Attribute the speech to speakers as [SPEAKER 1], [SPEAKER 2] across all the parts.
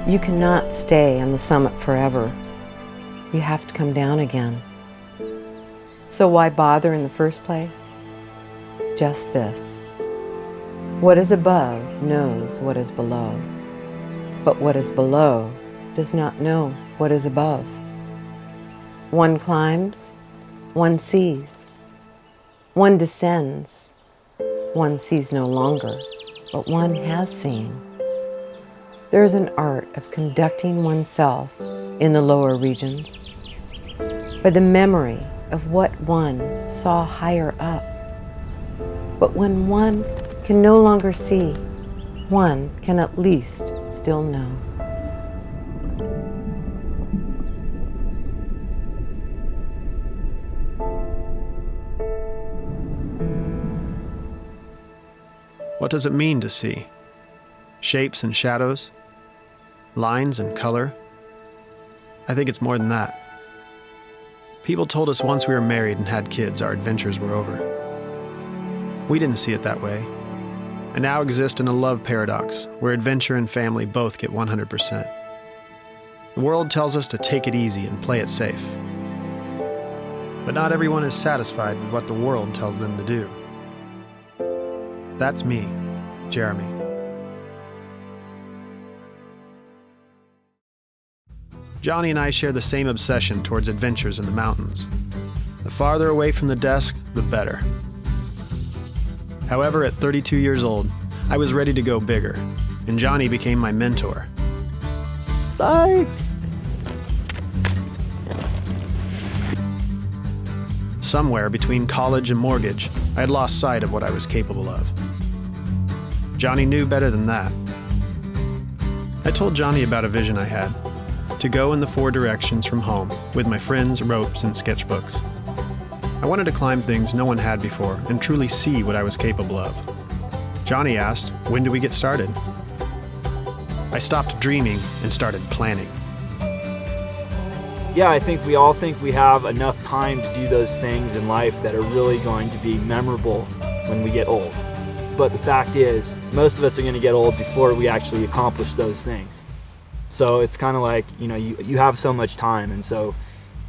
[SPEAKER 1] You cannot stay on the summit forever. You have to come down again. So why bother in the first place? Just this. What is above knows what is below, but what is below does not know what is above. One climbs, one sees. One descends, one sees no longer, but one has seen. There is an art of conducting oneself in the lower regions by the memory of what one saw higher up. But when one can no longer see, one can at least still know.
[SPEAKER 2] What does it mean to see? Shapes and shadows? Lines and color? I think it's more than that. People told us once we were married and had kids, our adventures were over. We didn't see it that way. I now exist in a love paradox where adventure and family both get 100%. The world tells us to take it easy and play it safe. But not everyone is satisfied with what the world tells them to do. That's me, Jeremy. Johnny and I share the same obsession towards adventures in the mountains. The farther away from the desk, the better. However, at 32 years old, I was ready to go bigger, and Johnny became my mentor.
[SPEAKER 3] Psych!
[SPEAKER 2] Somewhere between college and mortgage, I had lost sight of what I was capable of. Johnny knew better than that. I told Johnny about a vision I had, to go in the 4 directions from home with my friends, ropes, and sketchbooks. I wanted to climb things no one had before and truly see what I was capable of. Johnny asked, when do we get started? I stopped dreaming and started planning.
[SPEAKER 3] Yeah, I think we all think we have enough time to do those things in life that are really going to be memorable when we get old. But the fact is, most of us are going to get old before we actually accomplish those things. So it's kind of like, you have so much time, and so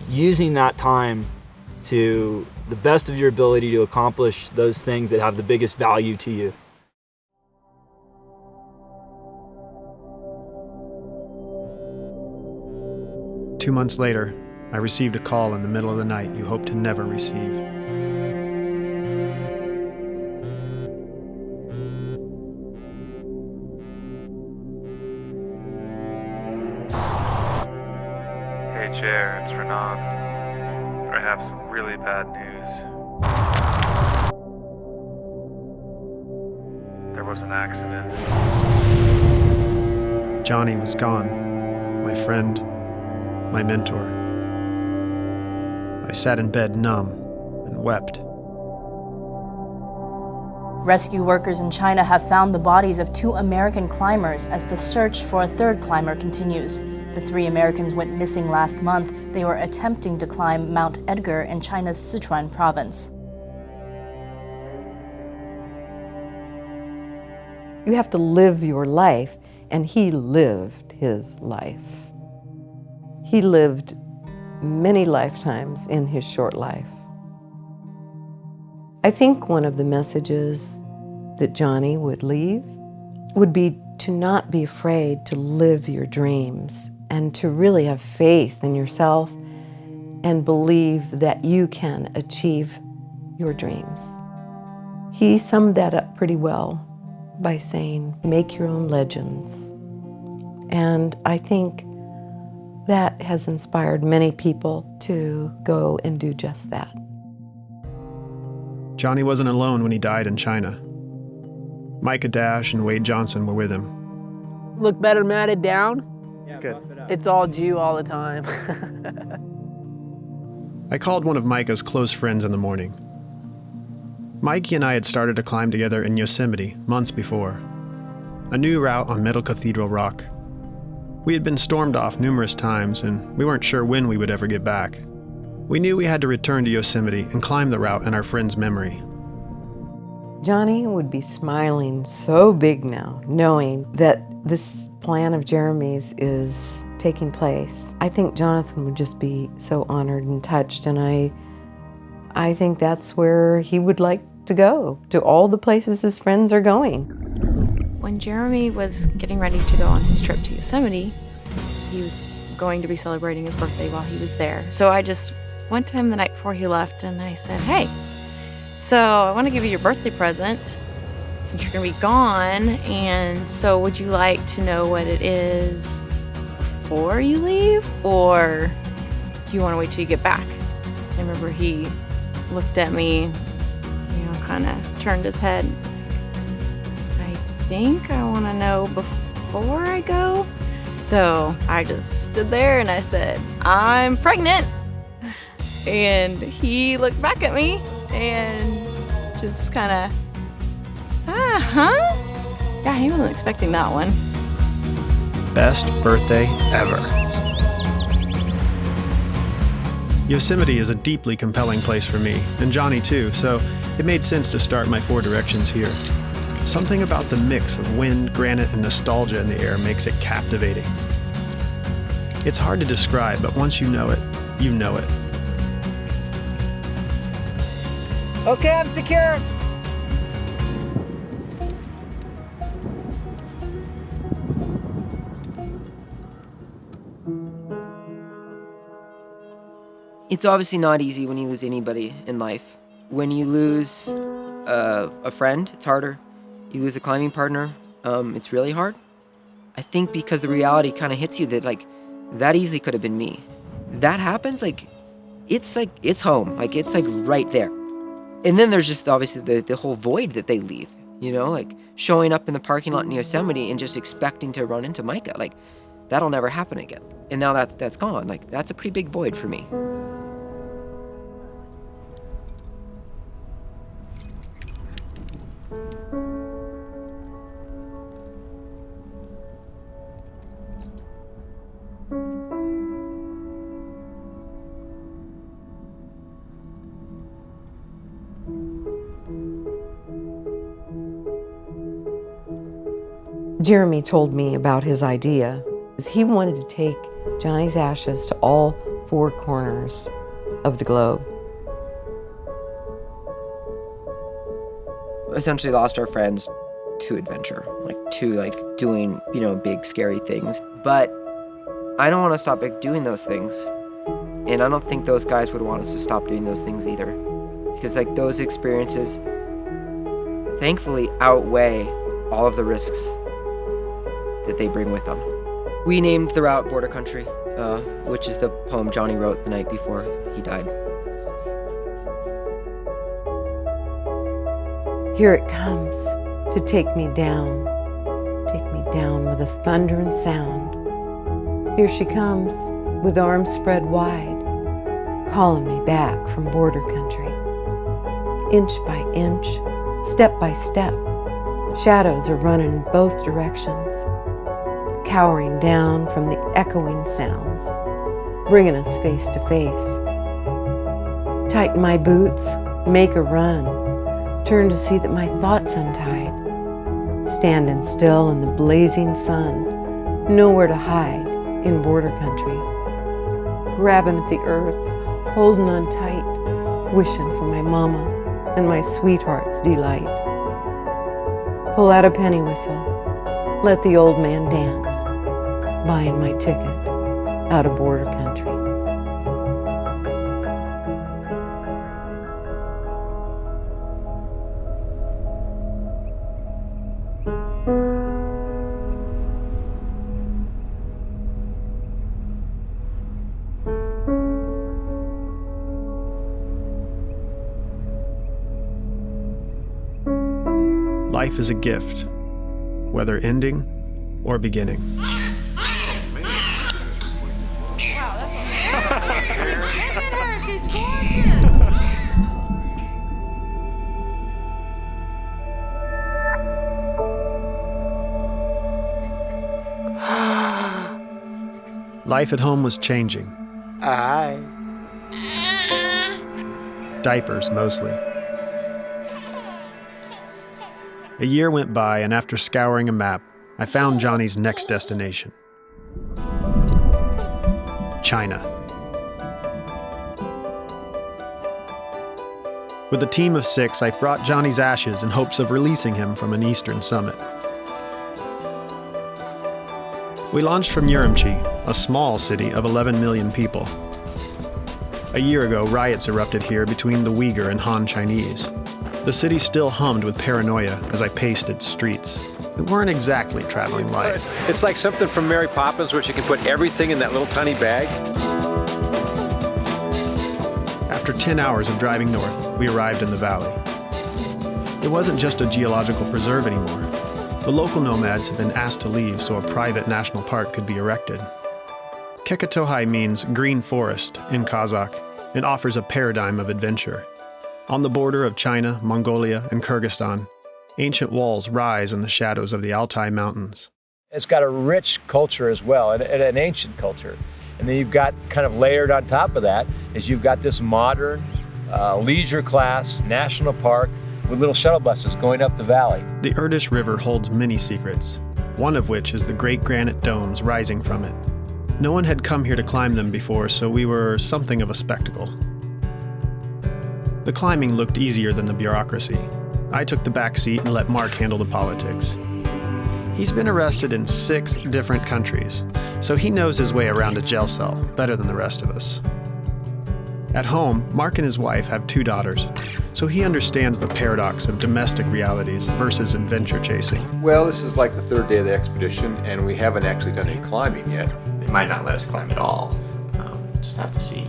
[SPEAKER 3] using that time to the best of your ability to accomplish those things that have the biggest value to you.
[SPEAKER 2] Two months later, I received a call in the middle of the night you hope to never receive.
[SPEAKER 4] Hey Jer, it's Renan. I have some really bad news. There was an accident.
[SPEAKER 2] Johnny was gone, my friend, my mentor. I sat in bed numb and wept.
[SPEAKER 5] Rescue workers in China have found the bodies of 2 American climbers as the search for a 3rd climber continues. The 3 Americans went missing last month. They were attempting to climb Mount Edgar in China's Sichuan province.
[SPEAKER 1] You have to live your life, and he lived his life. He lived many lifetimes in his short life. I think one of the messages that Johnny would leave would be to not be afraid to live your dreams and to really have faith in yourself and believe that you can achieve your dreams. He summed that up pretty well by saying, make your own legends. And I think that has inspired many people to go and do just that.
[SPEAKER 2] Johnny wasn't alone when he died in China. Micah Dash and Wade Johnson were with him.
[SPEAKER 6] Look better matted down.
[SPEAKER 3] It's good.
[SPEAKER 6] It's all Jew all the time.
[SPEAKER 2] I called one of Micah's close friends in the morning. Mikey and I had started to climb together in Yosemite months before, a new route on Middle Cathedral Rock. We had been stormed off numerous times, and we weren't sure when we would ever get back. We knew we had to return to Yosemite and climb the route in our friend's memory.
[SPEAKER 1] Johnny would be smiling so big now, knowing that this plan of Jeremy's is taking place. I think Jonathan would just be so honored and touched, and I think that's where he would like to go, to all the places his friends are going.
[SPEAKER 7] When Jeremy was getting ready to go on his trip to Yosemite, he was going to be celebrating his birthday while he was there. So I just went to him the night before he left and I said, hey, so I want to give you your birthday present since you're going to be gone. And so would you like to know what it is before you leave, or do you want to wait till you get back? I remember he looked at me, kind of turned his head. I think I want to know before I go. So I just stood there and I said, I'm pregnant. And he looked back at me and just kind of, yeah, he wasn't expecting that one.
[SPEAKER 2] Best birthday ever. Yosemite is a deeply compelling place for me, and Johnny too, so it made sense to start my 4 directions here. Something about the mix of wind, granite, and nostalgia in the air makes it captivating. It's hard to describe, but once you know it, you know it.
[SPEAKER 6] Okay, I'm secure. It's obviously not easy when you lose anybody in life. When you lose a friend, it's harder. You lose a climbing partner, it's really hard. I think because the reality kind of hits you that that easily could have been me. That happens, it's home, it's right there. And then there's just obviously the whole void that they leave, showing up in the parking lot in Yosemite and just expecting to run into Micah, that'll never happen again. And now that's gone, that's a pretty big void for me.
[SPEAKER 1] Jeremy told me about his idea. He wanted to take Johnny's ashes to all 4 corners of the globe.
[SPEAKER 6] Essentially lost our friends to adventure, to doing, big scary things. But I don't want to stop doing those things. And I don't think those guys would want us to stop doing those things either. Because those experiences thankfully outweigh all of the risks that they bring with them. We named the route Border Country, which is the poem Johnny wrote the night before he died.
[SPEAKER 1] Here it comes to take me down with a thundering sound. Here she comes with arms spread wide, calling me back from Border Country. Inch by inch, step by step, shadows are running in both directions, cowering down from the echoing sounds, bringing us face to face. Tighten my boots, make a run, turn to see that my thoughts untied, standing still in the blazing sun, nowhere to hide in Border Country, grabbing at the earth, holding on tight, wishing for my mama and my sweetheart's delight. Pull out a penny whistle, let the old man dance, buying my ticket out of Border Country.
[SPEAKER 2] Life is a gift, whether ending or beginning.
[SPEAKER 8] She's gorgeous.
[SPEAKER 2] Life at home was changing.
[SPEAKER 9] Aye.
[SPEAKER 2] Diapers, mostly. A year went by, and after scouring a map, I found Johnny's next destination. China. With a team of 6, I brought Johnny's ashes in hopes of releasing him from an eastern summit. We launched from Urumqi, a small city of 11 million people. A year ago, riots erupted here between the Uyghur and Han Chinese. The city still hummed with paranoia as I paced its streets. We weren't exactly traveling light.
[SPEAKER 9] It's like something from Mary Poppins where she can put everything in that little tiny bag.
[SPEAKER 2] After 10 hours of driving north, we arrived in the valley. It wasn't just a geological preserve anymore. The local nomads had been asked to leave so a private national park could be erected. Kekatohai means green forest in Kazakh and offers a paradigm of adventure. On the border of China, Mongolia, and Kyrgyzstan, ancient walls rise in the shadows of the Altai Mountains.
[SPEAKER 9] It's got a rich culture as well, and an ancient culture. And then you've got kind of layered on top of that is you've got this modern, leisure class national park with little shuttle buses going up the valley.
[SPEAKER 2] The Irtysh River holds many secrets, one of which is the great granite domes rising from it. No one had come here to climb them before, so we were something of a spectacle. The climbing looked easier than the bureaucracy. I took the back seat and let Mark handle the politics. He's been arrested in 6 different countries, so he knows his way around a jail cell better than the rest of us. At home, Mark and his wife have 2 daughters, so he understands the paradox of domestic realities versus adventure chasing.
[SPEAKER 10] Well, this is like the 3rd day of the expedition, and we haven't actually done any climbing yet.
[SPEAKER 11] They might not let us climb at all. Just have to see.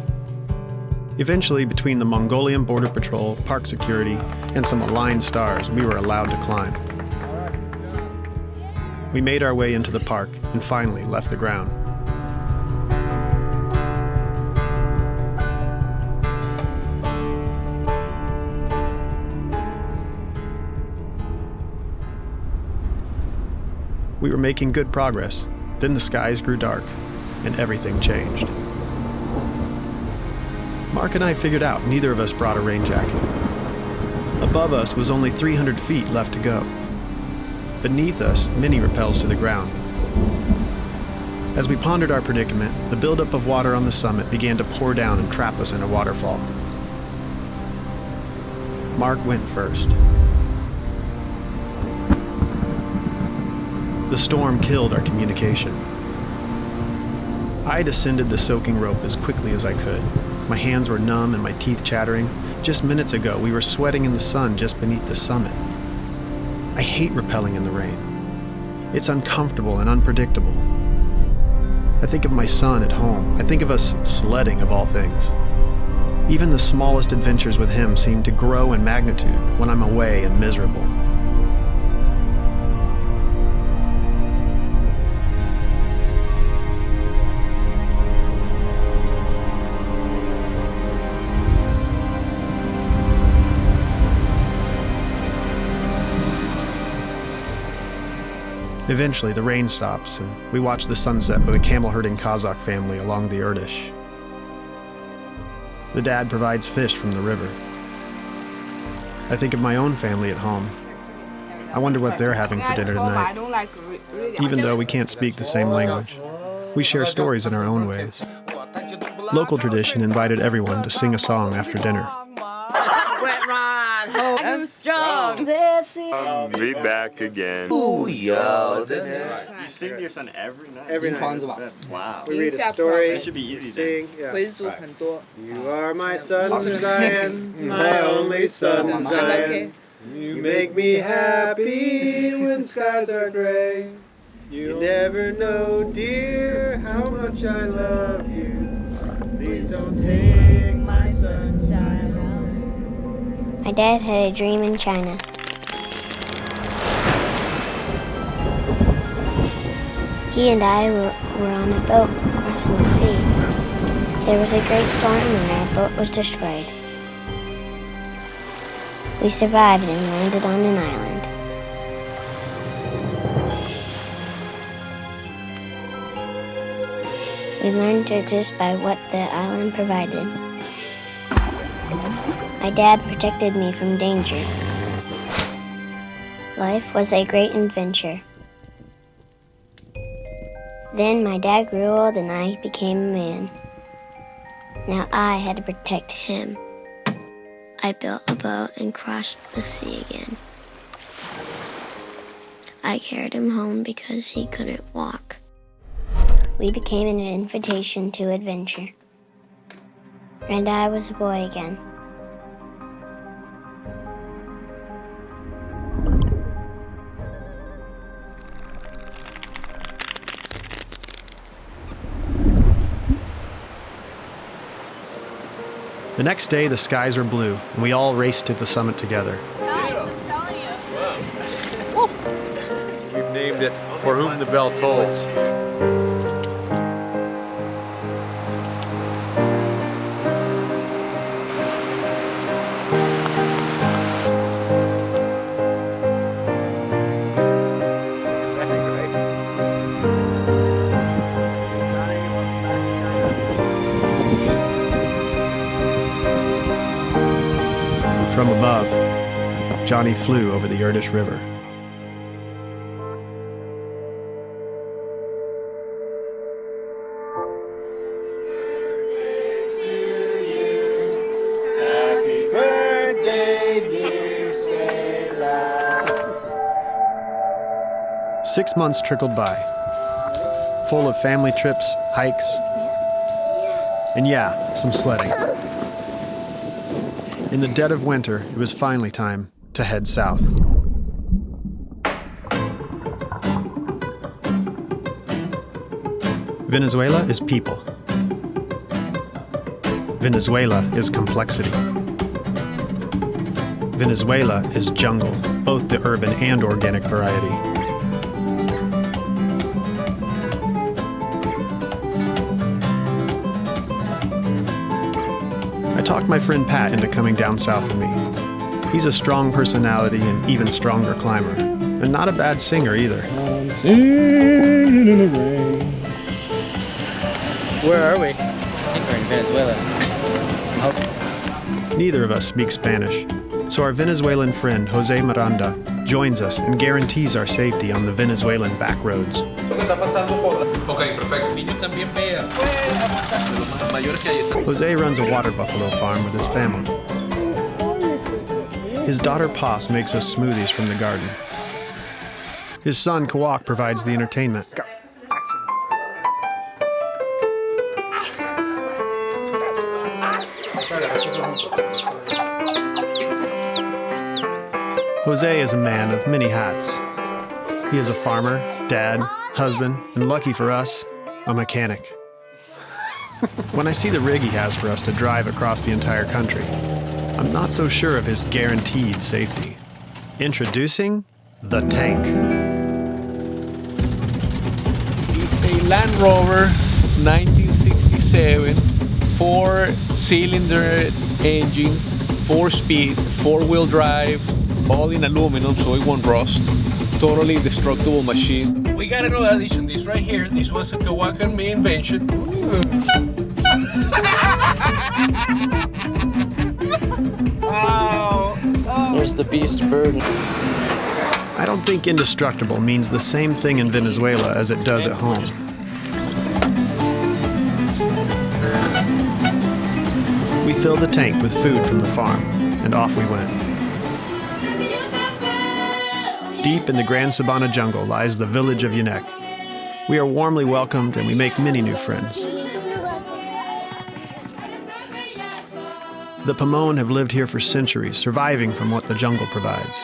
[SPEAKER 2] Eventually, between the Mongolian Border Patrol, park security, and some aligned stars, we were allowed to climb. We made our way into the park and finally left the ground. We were making good progress. Then the skies grew dark, and everything changed. Mark and I figured out neither of us brought a rain jacket. Above us was only 300 feet left to go. Beneath us, mini rappels to the ground. As we pondered our predicament, the buildup of water on the summit began to pour down and trap us in a waterfall. Mark went first. The storm killed our communication. I descended the soaking rope as quickly as I could. My hands were numb and my teeth chattering. Just minutes ago, we were sweating in the sun just beneath the summit. I hate rappelling in the rain. It's uncomfortable and unpredictable. I think of my son at home. I think of us sledding, of all things. Even the smallest adventures with him seem to grow in magnitude when I'm away and miserable. Eventually, the rain stops, and we watch the sunset with a camel-herding Kazakh family along the Irtysh. The dad provides fish from the river. I think of my own family at home. I wonder what they're having for dinner tonight. Even though we can't speak the same language, we share stories in our own ways. Local tradition invited everyone to sing a song after dinner.
[SPEAKER 12] Be back again.
[SPEAKER 13] You sing to your son every night? Every night. Wow. We read a story. It should be easy. Sing. Yeah. You are my son, Zion, my only son, Zion. You make me happy when skies are gray. You never know, dear, how much I love you. Please don't take my sunshine.
[SPEAKER 14] My dad had a dream in China. He and I were on a boat crossing the sea. There was a great storm and our boat was destroyed. We survived and landed on an island. We learned to exist by what the island provided. My dad protected me from danger. Life was a great adventure. Then my dad grew old and I became a man. Now I had to protect him. I built a boat and crossed the sea again. I carried him home because he couldn't walk. We became an invitation to adventure. And I was a boy again.
[SPEAKER 2] The next day, the skies were blue, and we all raced to the summit together.
[SPEAKER 8] Guys, I'm telling you.
[SPEAKER 9] We've named it For Whom the Bell Tolls.
[SPEAKER 2] From above, Johnny flew over the Irtish River.
[SPEAKER 13] Happy birthday, dear Sailor.
[SPEAKER 2] 6 months trickled by, full of family trips, hikes, and yeah, some sledding. In the dead of winter, it was finally time to head south. Venezuela is people. Venezuela is complexity. Venezuela is jungle, both the urban and organic variety. I talked my friend Pat into coming down south with me. He's a strong personality and even stronger climber, and not a bad singer either.
[SPEAKER 6] Where are we? I think we're in Venezuela.
[SPEAKER 2] Neither of us speak Spanish, so our Venezuelan friend Jose Miranda joins us and guarantees our safety on the Venezuelan back roads. Jose runs a water buffalo farm with his family. His daughter Paz makes us smoothies from the garden. His son Kopp provides the entertainment. Jose is a man of many hats. He is a farmer, dad, husband, and lucky for us, a mechanic. When I see the rig he has for us to drive across the entire country, I'm not so sure of his guaranteed safety. Introducing the tank.
[SPEAKER 15] It's a Land Rover 1967, 4-cylinder engine, 4-speed, 4-wheel drive, all in aluminum so it won't rust. Totally indestructible machine. We got another addition, this right here. This was a Kopp and me invention.
[SPEAKER 6] There's the beast bird.
[SPEAKER 2] I don't think indestructible means the same thing in Venezuela as it does at home. We filled the tank with food from the farm, and off we went. Deep in the Grand Sabana jungle lies the village of Yunek. We are warmly welcomed and we make many new friends. The Pamon have lived here for centuries, surviving from what the jungle provides.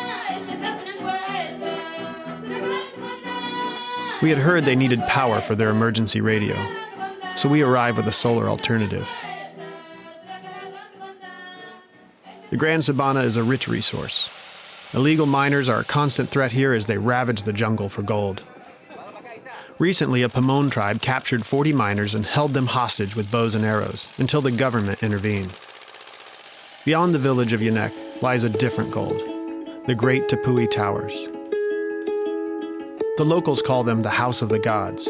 [SPEAKER 2] We had heard they needed power for their emergency radio, so we arrived with a solar alternative. The Grand Sabana is a rich resource. Illegal miners are a constant threat here as they ravage the jungle for gold. Recently, a Pamon tribe captured 40 miners and held them hostage with bows and arrows until the government intervened. Beyond the village of Yunek lies a different gold, the Great Tepui Towers. The locals call them the House of the Gods.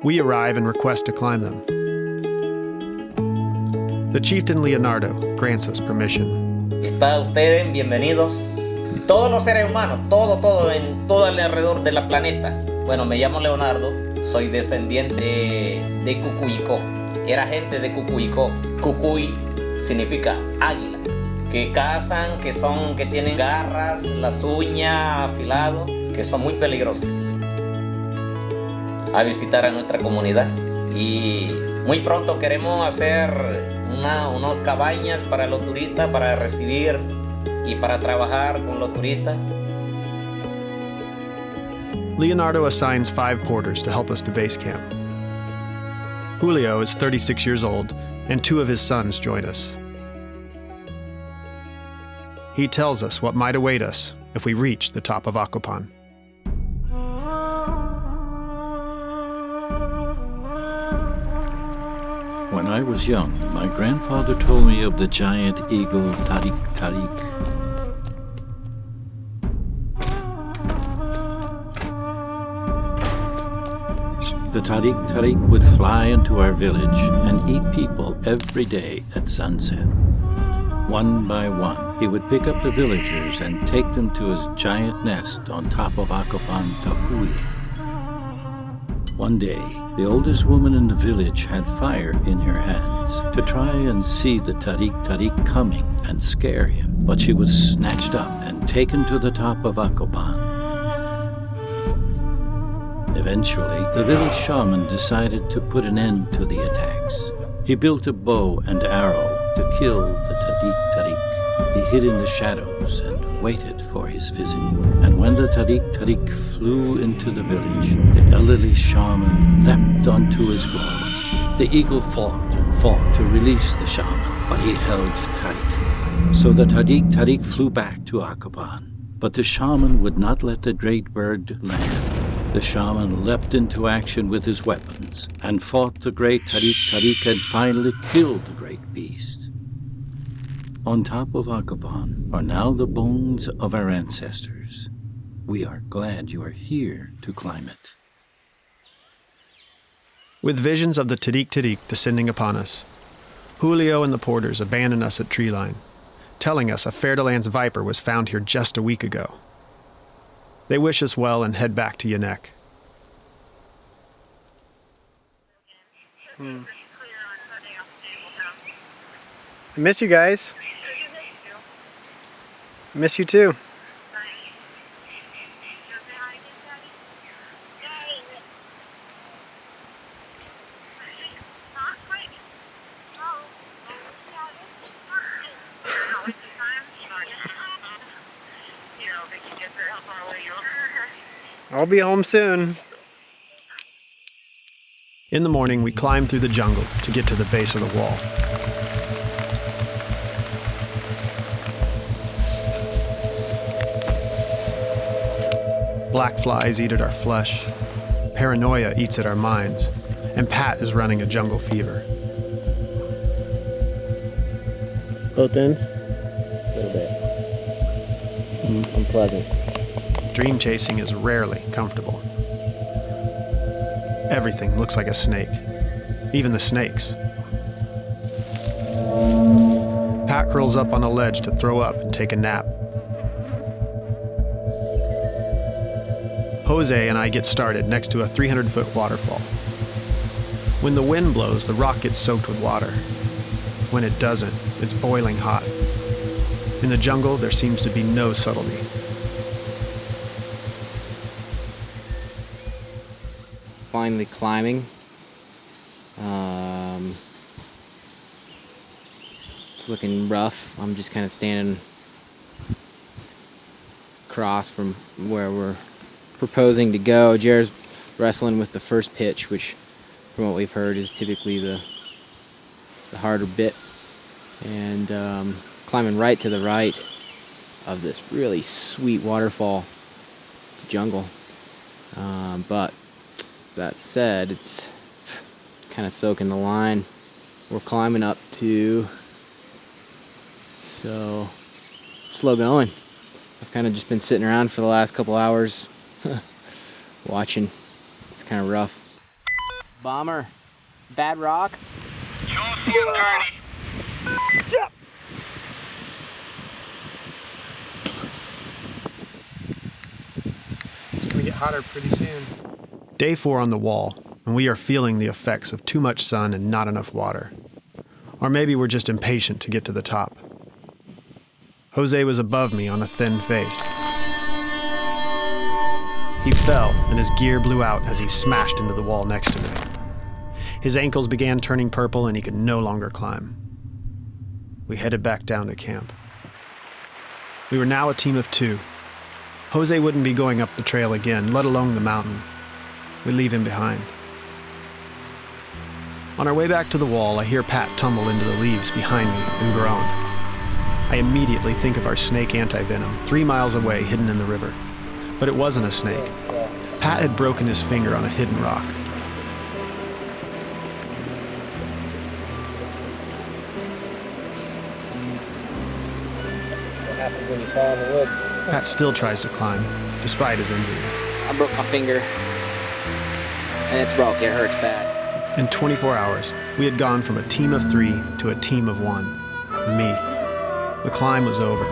[SPEAKER 2] We arrive and request to climb them. The chieftain Leonardo grants us permission.
[SPEAKER 16] Está ustedes bienvenidos Todos los seres humanos, todo en todo alrededor del planeta. Bueno, me llamo Leonardo, soy descendiente de Cucuicó. Era gente de Cucuicó. Cucuy significa águila. Que cazan, que tienen garras, las uñas afiladas, que son muy peligrosos. A visitar a nuestra comunidad. Y muy pronto queremos hacer unas cabañas para los turistas, para recibir y para trabajar con los turistas.
[SPEAKER 2] Leonardo assigns 5 porters to help us to base camp. Julio is 36 years old, and 2 of his sons join us. He tells us what might await us if we reach the top of Acopan.
[SPEAKER 17] When I was young, my grandfather told me of the giant eagle Tarik Tarik. The Tarik Tarik would fly into our village and eat people every day at sunset. One by one, he would pick up the villagers and take them to his giant nest on top of Acopan Tahui. One day, the oldest woman in the village had fire in her hands to try and see the Tarik Tarik coming and scare him, but she was snatched up and taken to the top of Acopan. Eventually, the village shaman decided to put an end to the attacks. He built a bow and arrow to kill the Tarik Tarik. He hid in the shadows and waited for his visit. And when the Tarik Tarik flew into the village, the elderly shaman leapt onto his gloves. The eagle fought and fought to release the shaman, but he held tight. So the Tarik Tarik flew back to Acopan, but the shaman would not let the great bird land. The shaman leapt into action with his weapons and fought the great Tarik Tarik and finally killed the great beast. On top of Acopan are now the bones of our ancestors. We are glad you are here to climb it.
[SPEAKER 2] With visions of the Tarik Tarik descending upon us, Julio and the porters abandon us at treeline, telling us a Fer-de-Lance viper was found here just a week ago. They wish us well and head back to Yanek.
[SPEAKER 13] I miss you guys. I miss you too. I'll be home soon.
[SPEAKER 2] In the morning, we climb through the jungle to get to the base of the wall. Black flies eat at our flesh, paranoia eats at our minds, and Pat is running a jungle fever.
[SPEAKER 18] Both ends? A little bit. Unpleasant.
[SPEAKER 2] Dream chasing is rarely comfortable. Everything looks like a snake, even the snakes. Pat curls up on a ledge to throw up and take a nap. Jose and I get started next to a 300-foot waterfall. When the wind blows, the rock gets soaked with water. When it doesn't, it's boiling hot. In the jungle, there seems to be no subtlety.
[SPEAKER 18] Finally climbing. It's looking rough. I'm just kind of standing across from where we're proposing to go. Jared's wrestling with the first pitch, which from what we've heard is typically the harder bit, and climbing right to the right of this really sweet waterfall. It's jungle, but that said, it's kind of soaking the line. We're climbing up to, so slow going. I've kind of just been sitting around for the last couple hours watching. It's kind of rough.
[SPEAKER 19] Bomber, bad rock.
[SPEAKER 2] hotter pretty soon. Day 4 on the wall, and we are feeling the effects of too much sun and not enough water. Or maybe we're just impatient to get to the top. Jose was above me on a thin face. He fell, and his gear blew out as he smashed into the wall next to me. His ankles began turning purple, and he could no longer climb. We headed back down to camp. We were now a team of 2. Jose wouldn't be going up the trail again, let alone the mountain. We leave him behind. On our way back to the wall, I hear Pat tumble into the leaves behind me and groan. I immediately think of our snake anti-venom, 3 miles away, hidden in the river. But it wasn't a snake. Pat had broken his finger on a hidden rock.
[SPEAKER 19] What happens when you fall in the woods?
[SPEAKER 2] Pat still tries to climb, despite his injury.
[SPEAKER 19] I broke my finger, and it's broke. It hurts bad.
[SPEAKER 2] In 24 hours, we had gone from a team of 3 to a team of 1. Me. The climb was over.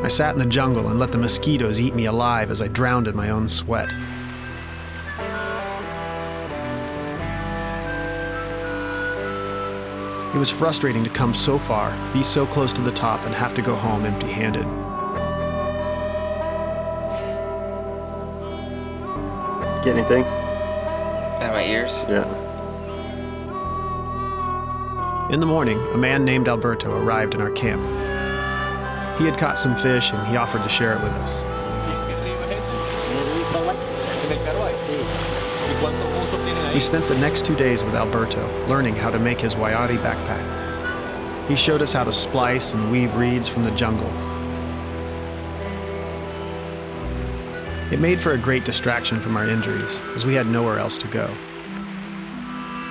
[SPEAKER 2] I sat in the jungle and let the mosquitoes eat me alive as I drowned in my own sweat. It was frustrating to come so far, be so close to the top, and have to go home empty-handed.
[SPEAKER 20] Get anything?
[SPEAKER 19] Out of my ears?
[SPEAKER 20] Yeah.
[SPEAKER 2] In the morning, a man named Alberto arrived in our camp. He had caught some fish and he offered to share it with us. We spent the next 2 days with Alberto, learning how to make his Wayari backpack. He showed us how to splice and weave reeds from the jungle. It made for a great distraction from our injuries, as we had nowhere else to go.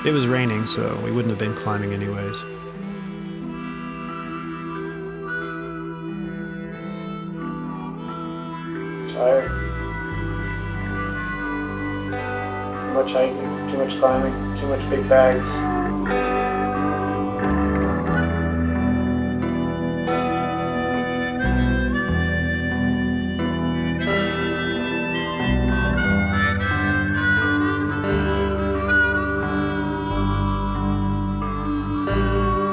[SPEAKER 2] It was raining, so we wouldn't have been climbing anyways.
[SPEAKER 13] Tired. Too much hiking, too much climbing, too much big bags.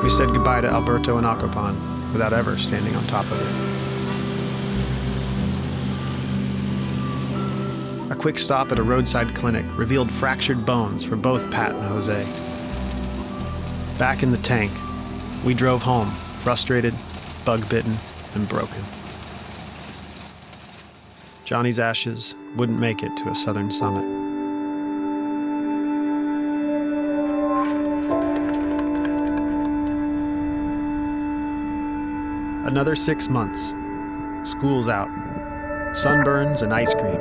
[SPEAKER 2] We said goodbye to Alberto and Acopan without ever standing on top of it. A quick stop at a roadside clinic revealed fractured bones for both Pat and Jose. Back in the tank, we drove home, frustrated, bug-bitten, and broken. Johnny's ashes wouldn't make it to a southern summit. Another 6 months. School's out. Sunburns and ice cream.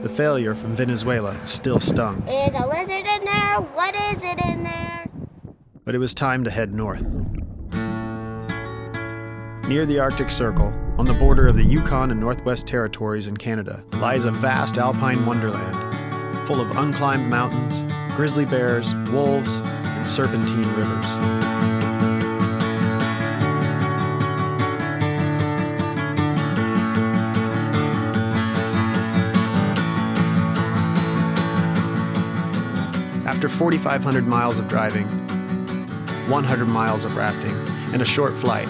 [SPEAKER 2] The failure from Venezuela still stung.
[SPEAKER 14] Is a lizard in there? What is it in there?
[SPEAKER 2] But it was time to head north. Near the Arctic Circle, on the border of the Yukon and Northwest Territories in Canada, lies a vast alpine wonderland, full of unclimbed mountains, grizzly bears, wolves, and serpentine rivers. After 4,500 miles of driving, 100 miles of rafting, and a short flight,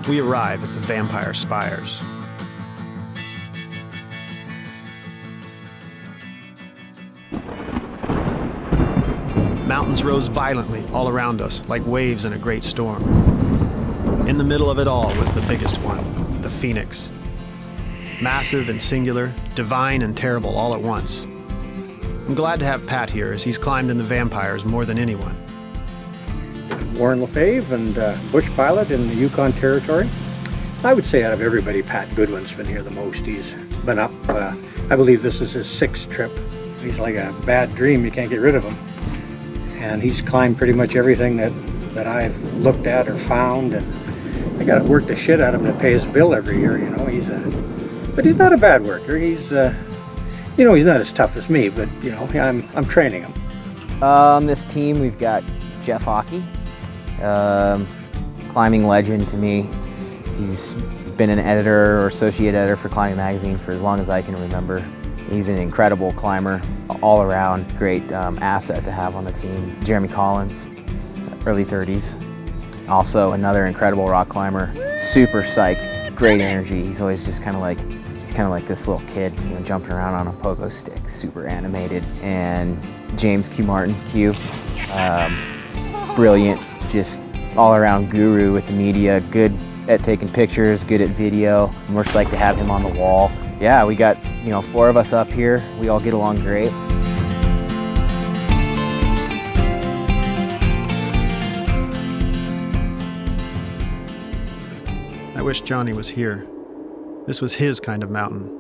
[SPEAKER 2] we arrive at the Vampire Spires. Mountains rose violently all around us, like waves in a great storm. In the middle of it all was the biggest one, the Phoenix. Massive and singular, divine and terrible all at once. I'm glad to have Pat here, as he's climbed in the Vampires more than anyone.
[SPEAKER 21] Warren Lefebvre and bush pilot in the Yukon Territory. I would say out of everybody, Pat Goodwin's been here the most. He's been up, I believe this is his 6th trip. He's like a bad dream, you can't get rid of him. And he's climbed pretty much everything that I've looked at or found, and I got to work the shit out of him to pay his bill every year, you know. But he's not a bad worker. He's You know, he's not as tough as me, but, you know, I'm training him.
[SPEAKER 18] On this team, we've got Jeff Hockey, climbing legend to me. He's been an editor or associate editor for Climbing Magazine for as long as I can remember. He's an incredible climber, all around great asset to have on the team. Jeremy Collins, early 30s. Also another incredible rock climber, super psyched, great energy. He's always just kind of like this little kid, you know, jumping around on a pogo stick, super animated. And James Q. Martin, Q, brilliant, just all around guru with the media, good at taking pictures, good at video. And we're psyched to have him on the wall. Yeah, we got, you know, 4 of us up here. We all get along great.
[SPEAKER 2] I wish Johnny was here. This was his kind of mountain.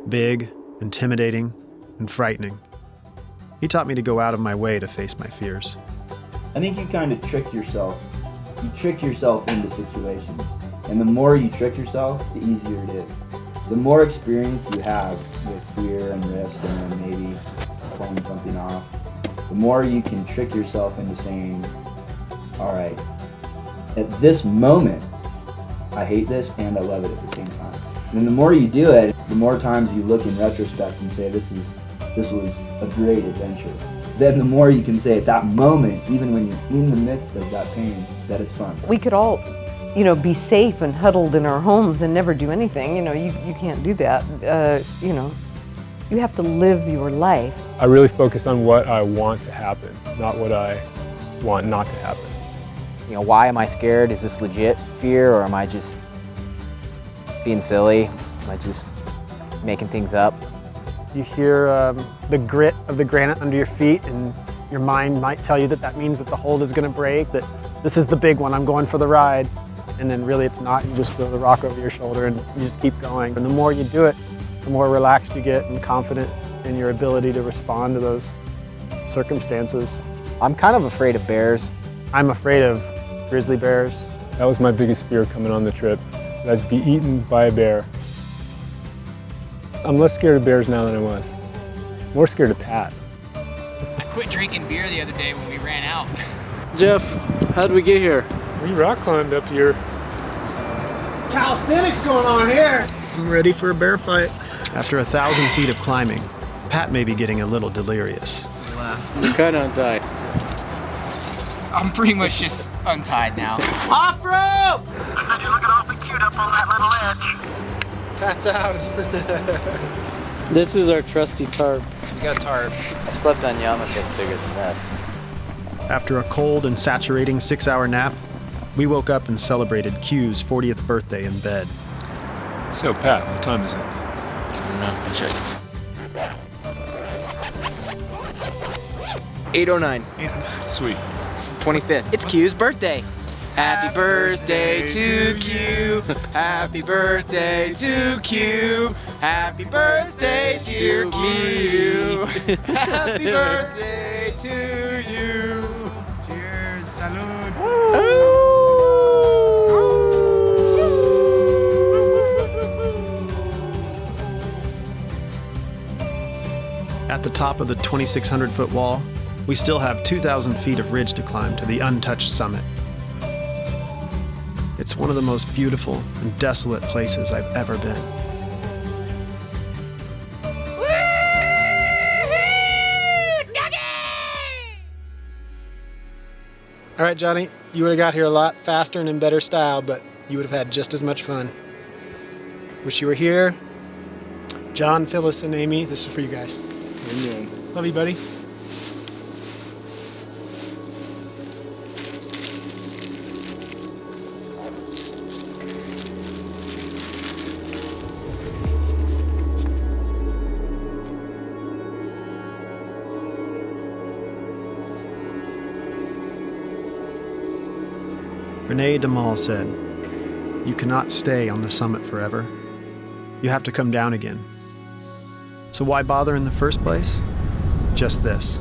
[SPEAKER 2] Big, intimidating, and frightening. He taught me to go out of my way to face my fears.
[SPEAKER 4] I think you kind of trick yourself. You trick yourself into situations. And the more you trick yourself, the easier it is. The more experience you have with fear and risk and then maybe pulling something off, the more you can trick yourself into saying, all right, at this moment, I hate this and I love it at the same time. And the more you do it, the more times you look in retrospect and say, this was a great adventure. Then the more you can say at that moment, even when you're in the midst of that pain, that it's fun.
[SPEAKER 1] We could all, you know, be safe and huddled in our homes and never do anything. You know, you can't do that. You know, you have to live your life.
[SPEAKER 22] I really focus on what I want to happen, not what I want not to happen.
[SPEAKER 18] You know, why am I scared? Is this legit fear, or am I just being silly? Am I just making things up?
[SPEAKER 2] You hear the grit of the granite under your feet, and your mind might tell you that that means that the hold is going to break, that this is the big one, I'm going for the ride. And then really it's not, you just throw the rock over your shoulder and you just keep going. And the more you do it, the more relaxed you get and confident in your ability to respond to those circumstances.
[SPEAKER 18] I'm kind of afraid of bears.
[SPEAKER 2] I'm afraid of grizzly bears.
[SPEAKER 22] That was my biggest fear coming on the trip, that I'd be eaten by a bear. I'm less scared of bears now than I was. More scared of Pat.
[SPEAKER 23] I quit drinking beer the other day when we ran out.
[SPEAKER 20] Jeff, how'd we get here?
[SPEAKER 15] We rock climbed up here.
[SPEAKER 13] Calisthenics going on here.
[SPEAKER 2] I'm ready for a bear fight. After 1,000 feet of climbing, Pat may be getting a little delirious.
[SPEAKER 20] You're kind of untied.
[SPEAKER 23] I'm pretty much just untied now.
[SPEAKER 13] Off rope! You're looking awfully cute up on that little edge. Pat's out.
[SPEAKER 20] This is our trusty tarp.
[SPEAKER 23] We got a tarp.
[SPEAKER 18] I've slept on yarmulkes bigger than this.
[SPEAKER 2] After a cold and saturating 6-hour nap, we woke up and celebrated Q's 40th birthday in bed.
[SPEAKER 15] So, Pat, what time is it?
[SPEAKER 23] I don't know. Check.
[SPEAKER 19] 8:09.
[SPEAKER 15] Sweet.
[SPEAKER 19] It's the 25th. It's Q's birthday. Happy birthday to Q. Happy birthday to Q. Happy birthday, dear Q. Happy birthday to you. Cheers. Salud.
[SPEAKER 2] At the top of the 2,600-foot wall, we still have 2,000 feet of ridge to climb to the untouched summit. It's one of the most beautiful and desolate places I've ever been.
[SPEAKER 13] All right, Johnny, you would have got here a lot faster and in better style, but you would have had just as much fun. Wish you were here. John, Phyllis, and Amy, this is for you guys. Amen. Love you, buddy.
[SPEAKER 2] René Damal said, "You cannot stay on the summit forever. You have to come down again. So why bother in the first place? Just this.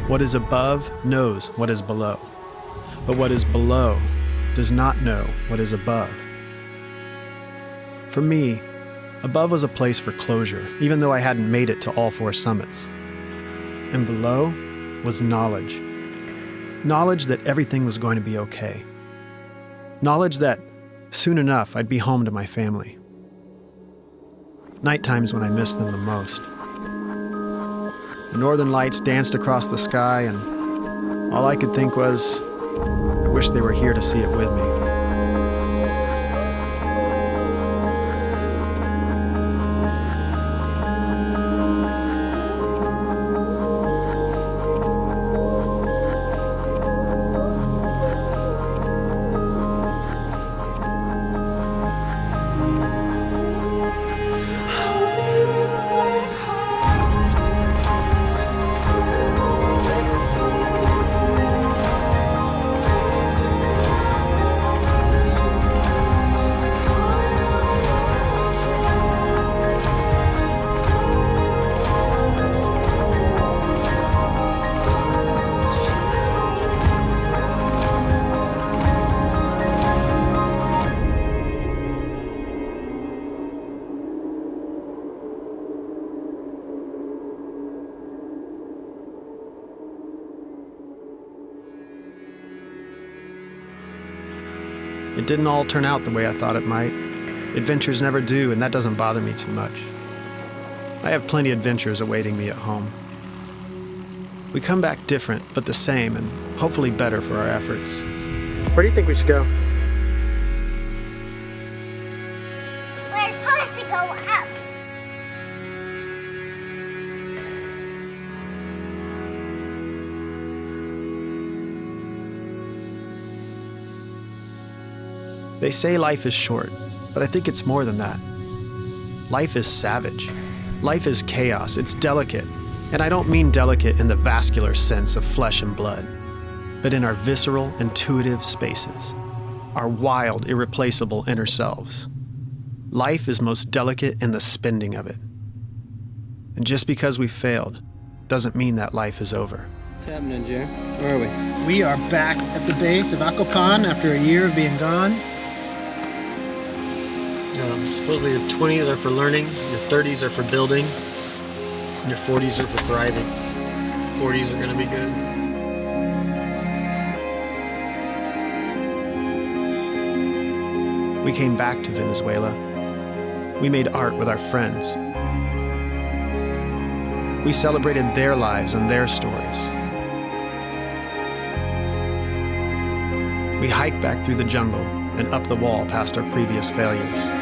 [SPEAKER 2] What is above knows what is below, but what is below does not know what is above." For me, Above was a place for closure, even though I hadn't made it to all 4 summits. And below was knowledge. Knowledge that everything was going to be okay. Knowledge that soon enough I'd be home to my family. Night times when I missed them the most. The northern lights danced across the sky, and all I could think was, I wish they were here to see it with me. It didn't all turn out the way I thought it might. Adventures never do, and that doesn't bother me too much. I have plenty of adventures awaiting me at home. We come back different, but the same, and hopefully better for our efforts.
[SPEAKER 13] Where do you think we should go?
[SPEAKER 14] We're supposed to go up.
[SPEAKER 2] They say life is short, but I think it's more than that. Life is savage. Life is chaos. It's delicate. And I don't mean delicate in the vascular sense of flesh and blood, but in our visceral, intuitive spaces, our wild, irreplaceable inner selves. Life is most delicate in the spending of it. And just because we failed doesn't mean that life is over.
[SPEAKER 18] What's happening, Jer? Where are we?
[SPEAKER 13] We are back at the base of Akopan after a year of being gone.
[SPEAKER 3] Supposedly your 20s are for learning, your 30s are for building, and your 40s are for thriving. 40s are going to be good.
[SPEAKER 2] We came back to Venezuela. We made art with our friends. We celebrated their lives and their stories. We hiked back through the jungle and up the wall past our previous failures.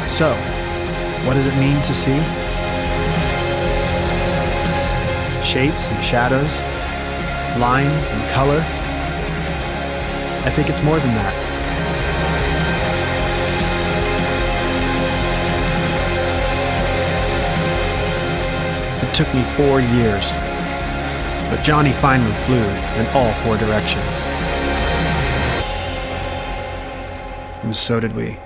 [SPEAKER 2] So, what does it mean to see? Shapes and shadows, lines and color. I think it's more than that. It took me 4 years, but Johnny finally flew in all 4 directions. And so did we.